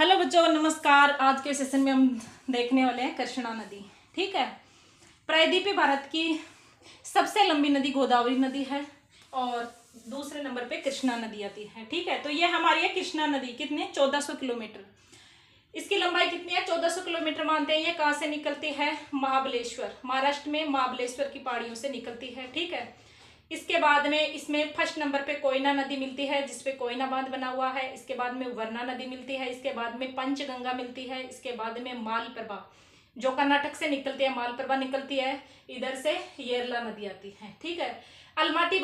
Hello बच्चों, नमस्कार। आज के सेशन में हम देखने वाले हैं कृष्णा नदी। ठीक है, प्रायद्वीपीय भारत की सबसे लंबी नदी गोदावरी नदी है और दूसरे नंबर पे कृष्णा नदी आती है। ठीक है, तो ये हमारी है कृष्णा नदी। कितने? 1400 किलोमीटर। इसकी लंबाई कितनी है? 1400 किलोमीटर मानते हैं। ये कहाँ से निकलती है? महाबलेश्वर, महाराष्ट्र में महाबलेश्वर की पहाड़ियों से निकलती है। ठीक है, इसके बाद में इसमें फर्स्ट नंबर पे कोयना नदी मिलती है, जिसपे कोयना बांध बना हुआ है। इसके बाद में वरना नदी मिलती है। इसके बाद में पंचगंगा मिलती है। इसके बाद में मालप्रभा, जो कर्नाटक से निकलती है, मालप्रभा निकलती है। इधर से येरला नदी आती है। ठीक है, अलमाटी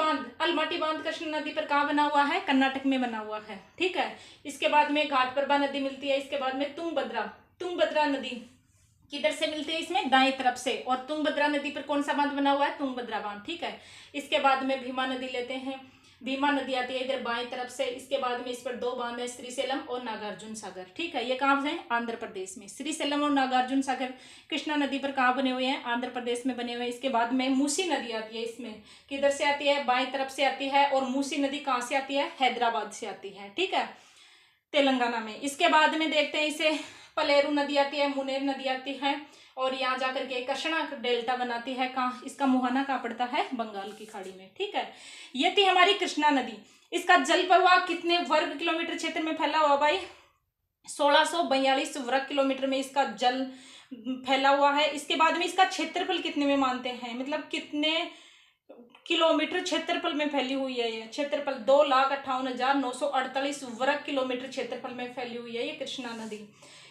बांध कृष्ण नदी पर कहाँ बना हुआ है? कर्नाटक में बना हुआ है। ठीक है, इसके बाद में घाटप्रभा नदी मिलती है। इसके बाद में तुंगभद्रा नदी किधर से मिलती है? इसमें दाएं तरफ से। और तुंगभद्रा नदी पर कौन सा बांध बना हुआ है? तुंगभद्रा बांध। ठीक है, इसके बाद में भीमा नदी लेते हैं। भीमा नदी आती है इधर बाएं तरफ से। इसके बाद में इस पर दो बांध है, श्रीशैलम और नागार्जुन सागर। ठीक है, ये कहाँ है? आंध्र प्रदेश में। श्रीशैलम और नागार्जुन सागर कृष्णा नदी पर कहाँ बने हुए हैं? आंध्र प्रदेश में बने हुए हैं। इसके बाद में मूसी नदी आती है। इसमें किधर से आती है? बाएं तरफ से आती है। और मूसी नदी कहाँ से आती है? हैदराबाद से आती है। ठीक है, तेलंगाना में। इसके बाद में देखते हैं इसे पलेरू नदी आती है, मुनेर नदी आती है और यहाँ जाकर के कृष्णा डेल्टा बनाती है। कहाँ? इसका मुहाना कहाँ पड़ता है? बंगाल की खाड़ी में। ठीक है, ये थी हमारी कृष्णा नदी। इसका जल प्रवाह कितने वर्ग किलोमीटर क्षेत्र में फैला हुआ भाई? 1642 वर्ग किलोमीटर में इसका जल फैला हुआ है। इसके बाद में इसका क्षेत्रफल कितने में मानते हैं? मतलब कितने किलोमीटर क्षेत्रफल में फैली हुई है? ये क्षेत्रफल 2,58,948 वर्ग किलोमीटर क्षेत्रफल में फैली हुई है ये कृष्णा नदी।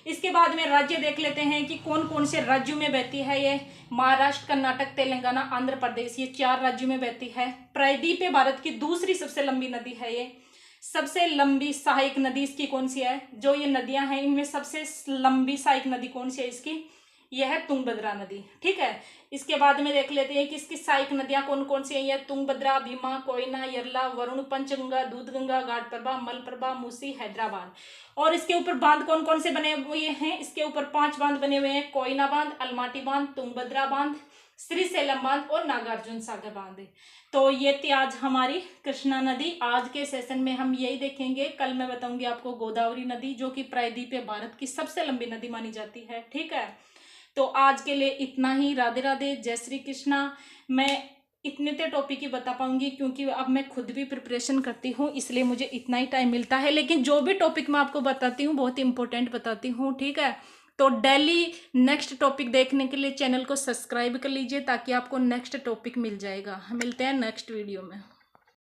इसके बाद में राज्य देख लेते हैं कि कौन कौन से राज्यों में बहती है ये। महाराष्ट्र, कर्नाटक, तेलंगाना, आंध्र प्रदेश, ये 4 राज्यों में बहती है। प्रायद्वीपीय भारत की दूसरी सबसे लंबी नदी है ये। सबसे लंबी सहायक नदी इसकी कौन सी है? जो ये नदियां हैं इनमें सबसे लंबी सहायक नदी कौन सी है इसकी? यह है तुंगभद्रा नदी। ठीक है, इसके बाद में देख लेते हैं कि इसकी सहायक नदियां कौन कौन सी है। यह तुंगभद्रा, भीमा, कोयना, यरला, वरुण, पंचगंगा, दूधगंगा, घाटप्रभा, मलप्रभा, मूसी, हैदराबाद। और इसके ऊपर बांध कौन कौन से बने हुए हैं? इसके ऊपर 5 बांध बने हुए हैं। कोयना बांध, अलमाटी बांध, तुंगभद्रा बांध, श्रीशैलम बांध और नागार्जुन सागर बांध। तो ये थी आज हमारी कृष्णा नदी। आज के सेशन में हम यही देखेंगे। कल मैं बताऊंगी आपको गोदावरी नदी, जो कि प्रायद्वीपीय भारत की सबसे लंबी नदी मानी जाती है। ठीक है, तो आज के लिए इतना ही। राधे राधे, जय श्री कृष्णा। मैं इतने ते टॉपिक ही बता पाऊंगी क्योंकि अब मैं खुद भी प्रिपरेशन करती हूँ, इसलिए मुझे इतना ही टाइम मिलता है। लेकिन जो भी टॉपिक मैं आपको बताती हूँ बहुत इंपॉर्टेंट बताती हूँ। ठीक है, तो डेली नेक्स्ट टॉपिक देखने के लिए चैनल को सब्सक्राइब कर लीजिए ताकि आपको नेक्स्ट टॉपिक मिल जाएगा। मिलते हैं नेक्स्ट वीडियो में।